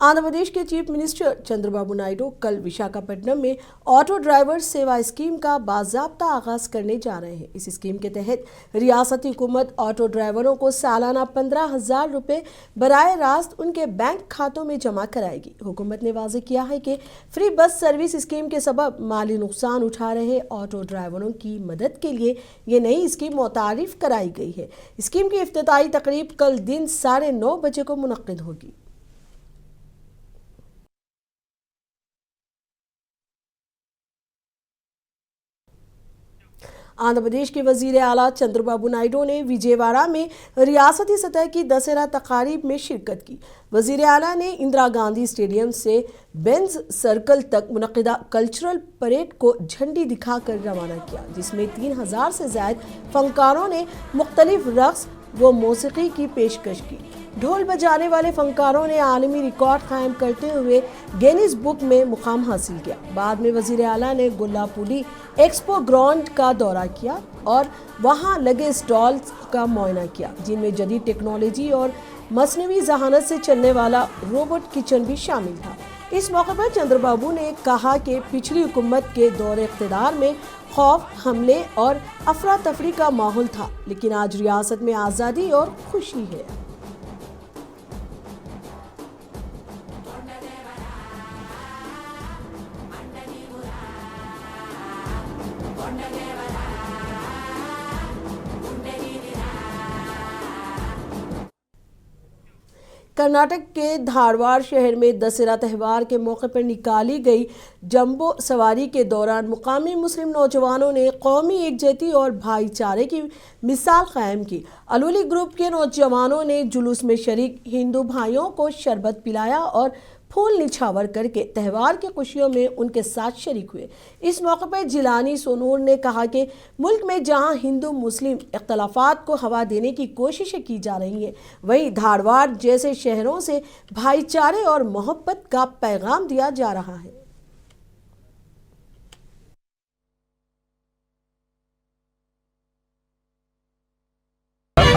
आंध्र प्रदेश के chief minister Chandrababu Naidu कल विशाखापट्टनम में ऑटो ड्राइवर सेवा स्कीम का बाज़ाब्ता आगाज करने जा रहे हैं। इस स्कीम के तहत रियासती हुकूमत ऑटो ड्राइवरों को सालाना 15,000 रुपये बराह रास्त उनके बैंक खातों में जमा कराएगी। हुकूमत ने वाज़ेह किया है कि फ्री बस सर्विस स्कीम के सबब माली नुकसान उठा रहे ऑटो ड्राइवरों की मदद के लिए ये नई स्कीम मुतारिफ कराई गई है। स्कीम की इफ्तिताही तकरीब कल दिन 9:30 बजे को मुनक्किद होगी। आंध्र प्रदेश के वजीर आला चंद्रबाबू नायडू ने विजयवाड़ा में रियासती सतह की दशहरा तकारीब में शिरकत की। वजीर आला ने इंदिरा गांधी स्टेडियम से बेंज सर्कल तक मुनक़िदा कल्चरल परेड को झंडी दिखाकर रवाना किया, जिसमें 3,000 से ज़ायद फनकारों ने मुख्तलिफ रक़्स व मौसीकी की पेशकश की। ढोल बजाने वाले फनकारों ने आलमी रिकॉर्ड कायम करते हुए गिनीज बुक में मुकाम हासिल किया। बाद में वजीर आला ने गोल्लापुली एक्सपो ग्राउंड का दौरा किया और वहां लगे स्टॉल्स का मुआयना किया, जिनमें जदीद टेक्नोलॉजी और मसनवी जहानत से चलने वाला रोबोट किचन भी शामिल था। इस मौके पर चंद्रबाबू ने कहा कि पिछली हुकूमत के दौरे इक़्तिदार में खौफ, हमले और अफरा तफरी का माहौल था, लेकिन आज रियासत में आज़ादी और खुशी है। कर्नाटक के धारवाड़ शहर में दशहरा त्यौहार के मौके पर निकाली गई जंबो सवारी के दौरान मुकामी मुस्लिम नौजवानों ने कौमी एकजुटती और भाईचारे की मिसाल कायम की। अलवली ग्रुप के नौजवानों ने जुलूस में शरीक हिंदू भाइयों को शरबत पिलाया और फूल निछावर करके त्यौहार की खुशियों में उनके साथ शरीक हुए। इस मौके पर जिलानी सोनूर ने कहा कि मुल्क में जहां हिंदू मुस्लिम इख्तलाफात को हवा देने की कोशिशें की जा रही हैं, वहीं धारवाड़ जैसे शहरों से भाईचारे और मोहब्बत का पैगाम दिया जा रहा है।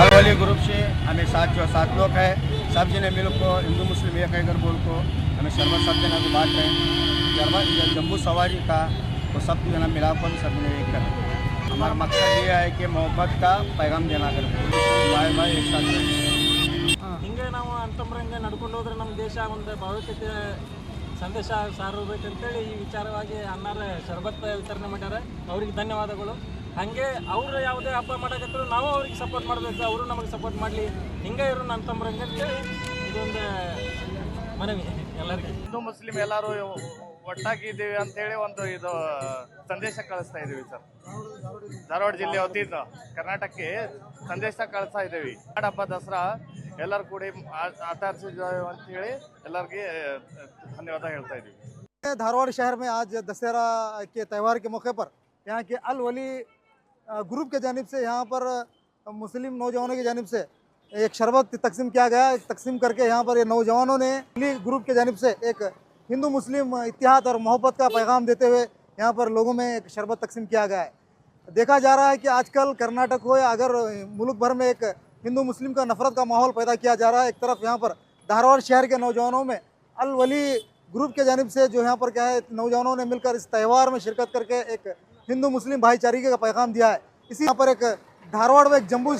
अलवली ग्रुप से हमें 7 लोग हैं, सब जने मिल को हिंदू मुस्लिम एक है बोल को हमें शरबत सब जना को बांट रहे हैं। जम्बू सवारी का तो सब जना मिलाकर सब ने एक कर। हमारा मकसद ये है कि मोहब्बत का पैगाम देना कर भाई एक साथ ಹಿಂಗೆ ನಾವು ಅಂತಂಬರಂಗೆ ನಡ್ಕೊಂಡು ಹೋದ್ರೆ ನಮ್ಮ ದೇಶ ಒಂದು ಭವಿಷ್ಯಕ್ಕೆ ಸಂದೇಶ ಸಾರಬೇಕಂತೇಳಿ ಈ ವಿಚಾರವಾಗಿ ಅನ್ನಾರ ಶರಬತ್ ವಿತರಣೆ ಮಾಡ್ಯಾರ। ಅವ್ರಿಗೆ ಧನ್ಯವಾದಗಳು। ಹಾಗೆ ಅವರು ಯಾವುದೇ ಹಬ್ಬ ಮಾಡೋಕತ್ತರೂ ನಾವು ಅವ್ರಿಗೆ ಸಪೋರ್ಟ್ ಮಾಡಬೇಕು, ಅವರು ನಮಗೆ ಸಪೋರ್ಟ್ ಮಾಡಲಿ, ಹಿಂಗೆ ಇರೋ ನನ್ನ ತಮ್ಮರಂಗೆ ಅಂತೇಳಿ ಇದೊಂದು ಮನವಿ ಎಲ್ಲರಿಗೆ। ಹಿಂದೂ ಮುಸ್ಲಿಂ ಎಲ್ಲರೂ ಒಟ್ಟಾಗಿದ್ದೀವಿ ಅಂತೇಳಿ ಒಂದು ಇದು ಸಂದೇಶ ಕಳಿಸ್ತಾ ಇದ್ದೀವಿ ಸರ್। ಧಾರವಾಡ ಜಿಲ್ಲೆ ವತಿಯಿಂದ ಕರ್ನಾಟಕಕ್ಕೆ ಸಂದೇಶ ಕಳಿಸ್ತಾ ಇದ್ದೀವಿ। ಹಬ್ಬ ದಸರಾ ಎಲ್ಲರೂ ಕೂಡಿ ಆಚರಿಸಿದ್ದೇವೆ ಅಂತೇಳಿ ಎಲ್ಲರಿಗೆ ಧನ್ಯವಾದ ಹೇಳ್ತಾ ಇದ್ದೀವಿ। धारवाड़ शहर में आज दशहरा के त्यौहार के मौके पर यहाँ के अल वली ग्रुप के जानिब से यहाँ पर मुस्लिम नौजवानों की जानिब से एक शरबत तकसीम किया गया। तकसीम करके यहाँ पर ये नौजवानों ने ग्रुप के जानिब से एक हिंदू मुस्लिम इत्तेहाद और मोहब्बत का पैगाम देते हुए यहाँ पर लोगों में एक शरबत तकसीम किया गया है। देखा जा रहा है कि आजकल कर्नाटक हो या अगर मुल्क भर में एक हिंदू मुस्लिम का नफरत का माहौल पैदा किया जा रहा है। एक तरफ यहाँ पर धारवाड़ शहर के नौजवानों में अल वली ग्रुप के जानिब से जो यहाँ पर क्या है नौजवानों ने मिलकर इस त्यौहार में शिरकत करके एक हिंदू मुस्लिम भाईचारे का पैगाम दिया है। इसी यहाँ पर एक धारवाड़ में एक जम्बू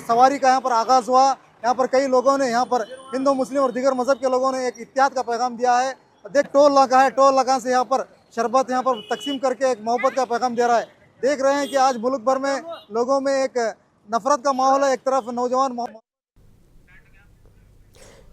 सवारी का यहाँ पर आगाज़ हुआ। यहाँ पर कई लोगों ने यहाँ पर हिंदू मुस्लिम और दीगर मज़हब के लोगों ने एक इत्तेहाद का पैगाम दिया है। देख टोल नाका है, टोल नाका से यहाँ पर शरबत यहाँ पर तकसीम करके एक मोहब्बत का पैगाम दे रहा है। देख रहे हैं कि आज मुल्क भर में लोगों में एक नफरत का माहौल है। एक तरफ नौजवान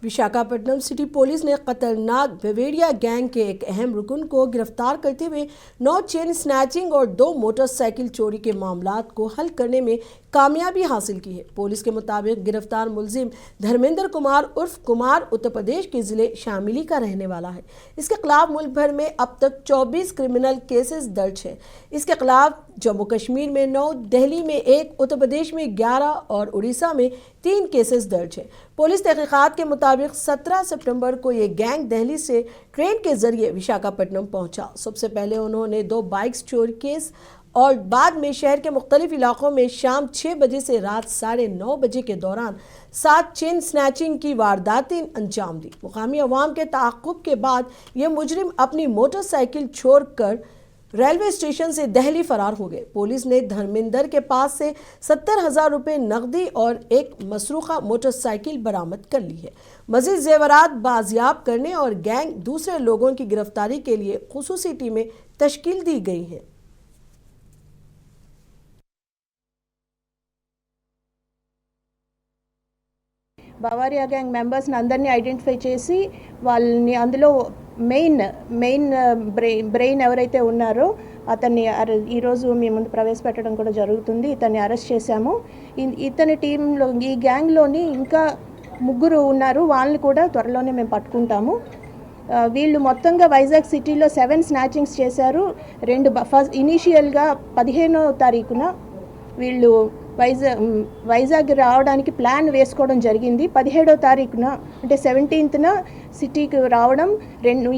विशाखापट्टनम सिटी पुलिस ने खतरनाक बेवेरिया गैंग के एक अहम रुकन को गिरफ्तार करते हुए 9 चेन स्नैचिंग और 2 मोटरसाइकिल चोरी के मामलात को हल करने में कामयाबी हासिल की है। पुलिस के मुताबिक गिरफ्तार मुलजिम धर्मेंद्र कुमार उर्फ कुमार उत्तर प्रदेश के ज़िले शामिली का रहने वाला है। इसके खिलाफ मुल्क भर में अब तक 24 क्रिमिनल केसेस दर्ज है। इसके खिलाफ जम्मू कश्मीर में 9, दिल्ली में 1, उत्तर प्रदेश में 11 और उड़ीसा में 3 केसेस दर्ज है। पुलिस तहकीकात के मुताबिक 17 सितंबर को ये गैंग दिल्ली से ट्रेन के जरिए विशाखापट्टनम पहुंचा। सबसे पहले उन्होंने 2 बाइक्स चोरी केस और बाद में शहर के मुख्तलिफ इलाकों में शाम 6 बजे से रात 9:30 बजे के दौरान 7 चेन स्नैचिंग की वारदातें अंजाम दी। मुकामी अवाम के ताक़ुब के बाद ये मुजरिम अपनी मोटरसाइकिल छोड़कर रेलवे स्टेशन से दिल्ली फरार हो गए। पुलिस ने धर्मेंद्र के पास से 70,000 रुपये नकदी और एक मसरूखा मोटरसाइकिल बरामद कर ली है। मजीद जेवरात बाजियाब करने और गैंग दूसरे लोगों की गिरफ्तारी के लिए खुसूसी टीमें तश्कील दी गई हैं। బవారియా గ్యాంగ్ మెంబర్స్ని అందరినీ ఐడెంటిఫై చేసి వాళ్ళని అందులో మెయిన్ బ్రెయిన్ ఎవరైతే ఉన్నారో అతన్ని ఈరోజు మీ ముందు ప్రవేశపెట్టడం కూడా జరుగుతుంది. ఇతన్ని అరెస్ట్ చేశాము. ఇతని టీంలో ఈ గ్యాంగ్లోని ఇంకా 3 ఉన్నారు. వాళ్ళని కూడా త్వరలోనే మేము పట్టుకుంటాము. వీళ్ళు మొత్తంగా వైజాగ్ సిటీలో 7 స్నాచింగ్స్ చేశారు. ఫస్ట్ ఇనీషియల్గా 15వ తారీఖున వీళ్ళు వైజాగ్ రావడానికి ప్లాన్ వేసుకోవడం జరిగింది. 17వ తారీఖున అంటే 17th సిటీకి రావడం,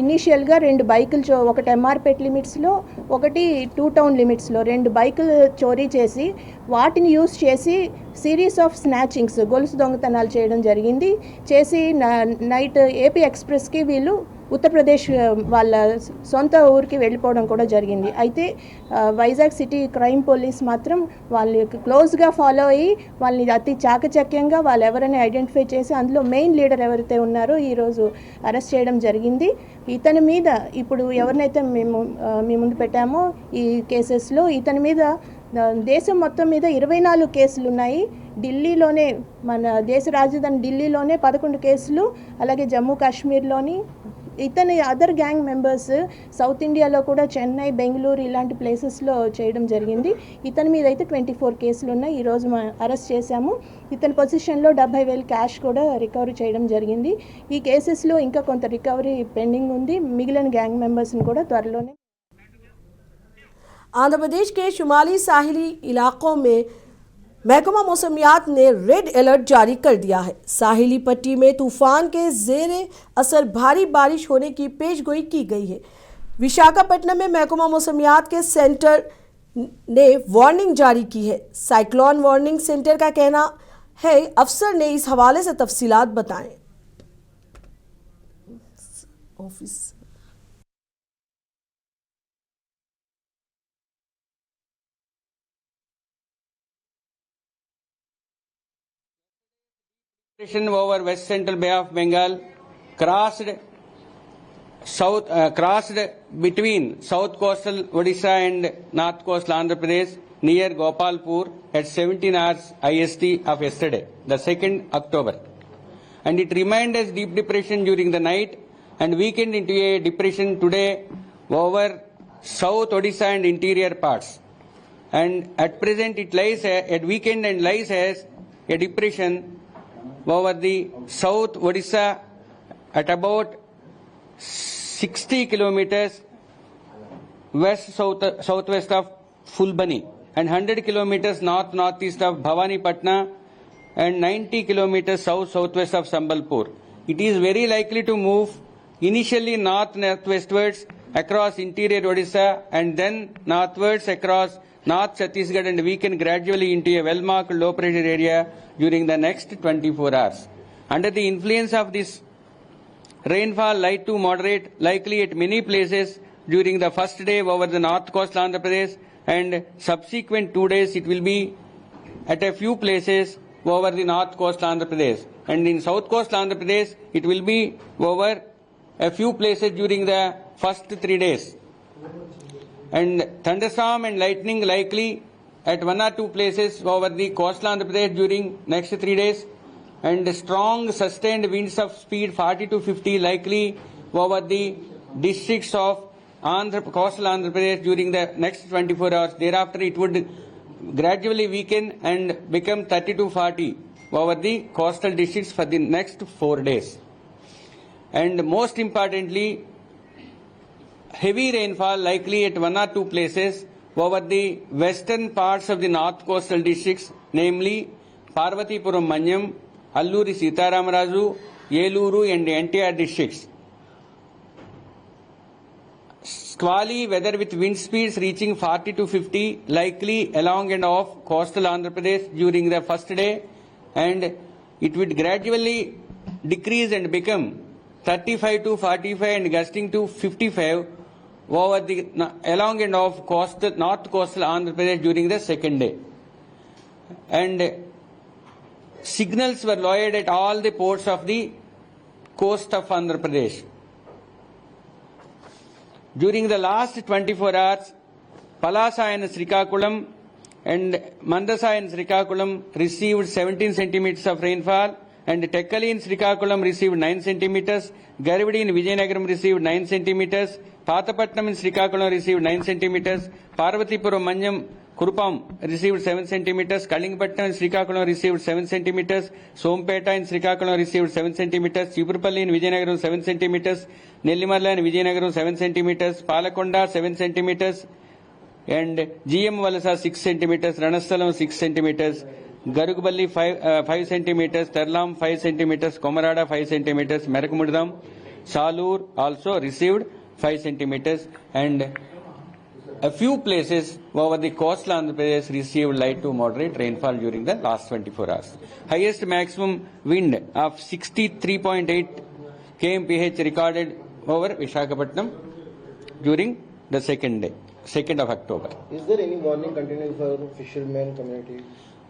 ఇనీషియల్గా 2 బైకులు, ఒకటి ఎంఆర్పేట్ లిమిట్స్లో, ఒకటి 2 టౌన్ లిమిట్స్లో 2 బైకులు చోరీ చేసి వాటిని యూజ్ చేసి సిరీస్ ఆఫ్ స్నాచింగ్స్, గొలుసు దొంగతనాలు చేయడం జరిగింది. చేసి నైట్ ఏపీ ఎక్స్ప్రెస్కి వీళ్ళు ఉత్తరప్రదేశ్ వాళ్ళ సొంత ఊరికి వెళ్ళిపోవడం కూడా జరిగింది. అయితే వైజాగ్ సిటీ క్రైమ్ పోలీస్ మాత్రం వాళ్ళకి క్లోజ్గా ఫాలో అయ్యి వాళ్ళని అతి చాకచక్యంగా వాళ్ళు ఎవరైనా ఐడెంటిఫై చేసి అందులో మెయిన్ లీడర్ ఎవరైతే ఉన్నారో ఈరోజు అరెస్ట్ చేయడం జరిగింది. ఇతని మీద ఇప్పుడు ఎవరినైతే మేము మీ ముందు పెట్టామో ఈ కేసెస్లో ఇతని మీద దేశం మొత్తం మీద 24 కేసులు ఉన్నాయి. ఢిల్లీలోనే, మన దేశ రాజధాని ఢిల్లీలోనే 11 కేసులు, అలాగే జమ్మూ కాశ్మీర్లోని ఇతని అదర్ గ్యాంగ్ మెంబర్స్ సౌత్ ఇండియాలో కూడా చెన్నై, బెంగళూరు ఇలాంటి ప్లేసెస్లో చేయడం జరిగింది. ఇతని మీద అయితే 24 కేసులు ఉన్నాయి. ఈరోజు అరెస్ట్ చేశాము. ఇతని పొజిషన్లో 70,000 క్యాష్ కూడా రికవరీ చేయడం జరిగింది. ఈ కేసెస్లో ఇంకా కొంత రికవరీ పెండింగ్ ఉంది. మిగిలిన గ్యాంగ్ మెంబర్స్ని కూడా త్వరలోనే. आंध्र प्रदेश के शुमाली साहिली इलाकों में महकमा मौसमियात ने रेड अलर्ट जारी कर दिया है। साहिली पट्टी में तूफान के जेर असर भारी बारिश होने की पेशगोई की गई है। विशाखापट्टनम में महकमा मौसमियात के सेंटर ने वार्निंग जारी की है। साइक्लोन वार्निंग सेंटर का कहना है, अफसर ने इस हवाले से तफसीलात बताएं। Office over West Central Bay of Bengal crossed between south coastal Odisha and north coastal Andhra Pradesh near Gopalpur at 17 hours IST of yesterday, the 2nd October. And it remained as deep depression during the night and weakened into a depression today over south Odisha and interior parts. And at present it lies at weakened and lies as a depression over the south Odisha at about 60 kilometers southwest of Fulbani and 100 kilometers northeast of Bhavanipatna and 90 kilometers southwest of Sambalpur. It is very likely to move initially northwestwards across interior Odisha and then northwards across North Chhattisgarh and weaken gradually into a well-marked low-pressure area during the next 24 hours. Under the influence of this rainfall, light to moderate, likely at many places during the first day over the north coast Andhra Pradesh, and subsequent 2 days it will be at a few places over the north coast Andhra Pradesh. And in south coast Andhra Pradesh, it will be over a few places during the first 3 days. And thunderstorm and lightning likely at 1 or 2 places over the coastal Andhra Pradesh during next 3 days, and strong sustained winds of speed 40 to 50 likely over the districts of coastal Andhra Pradesh during the next 24 hours. Thereafter it would gradually weaken and become 30 to 40 over the coastal districts for the next 4 days. And most importantly, heavy rainfall likely at 1 or 2 places over the western parts of the north coastal districts, namely Parvatipuram Manyam, Alluri Sitaramraju, Yeluru and NTR districts. squally weather with wind speeds reaching 40 to 50 likely along and off coastal Andhra Pradesh during the first day, and it would gradually decrease and become 35 to 45 and gusting to 55 over the along and off coastal north coastal Andhra Pradesh during the second day. And signals were lowered at all the ports of the coast of Andhra Pradesh. During the last 24 hours, Palasa and Srikakulam and Mandasa and Srikakulam received 17 centimeters of rainfall, and Tekkali in Srikakulam received 9 centimeters, Garivadi in Vijayanagaram received 9 centimeters, Pathapatnam in Srikakulam received 9 centimeters, Parvatipuram Manyam Kurupam received 7 centimeters, Kalingapatnam in Srikakulam received 7 centimeters, Sompeta in Srikakulam received 7 centimeters, Chipurpalli in Vijayanagaram 7 centimeters, Nellimala in Vijayanagaram 7 centimeters, Palakonda 7 centimeters, and GM Valasa 6 centimeters, Ranastalam 6 centimeters, Garuguballi 5 centimeters, Terlam 5 centimeters, Komarada 5 centimeters, Merakumudam, Salur also received 5 centimeters, and a few places over the coastal Andhra Pradesh received light to moderate rainfall during the last 24 hours. Highest maximum wind of 63.8 kmph recorded over Visakhapatnam during the second day, 2nd of October. Is there any warning continuing for fishermen community?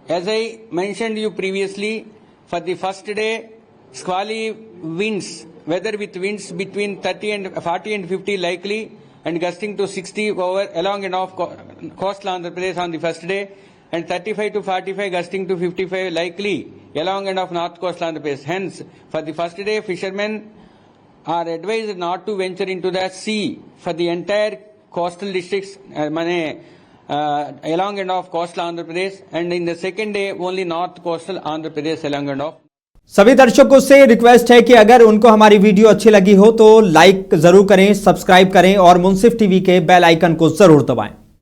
As I mentioned you previously, for the first day, squally winds, weather with winds between 40 and 50 likely, and gusting to 60 over along and off coastal Andhra Pradesh on the first day, and 35 to 45 gusting to 55 likely along and off north coastal Andhra Pradesh. Hence, for the first day, fishermen are advised not to venture into the sea for the entire coastal districts along and off coastal Andhra Pradesh, and in the second day only north coastal Andhra Pradesh along and off. सभी दर्शकों से request है कि अगर उनको हमारी video अच्छी लगी हो तो लाइक जरूर करें, सब्सक्राइब करें और मुंसिफ टीवी के बेल आइकन को जरूर दबाएं।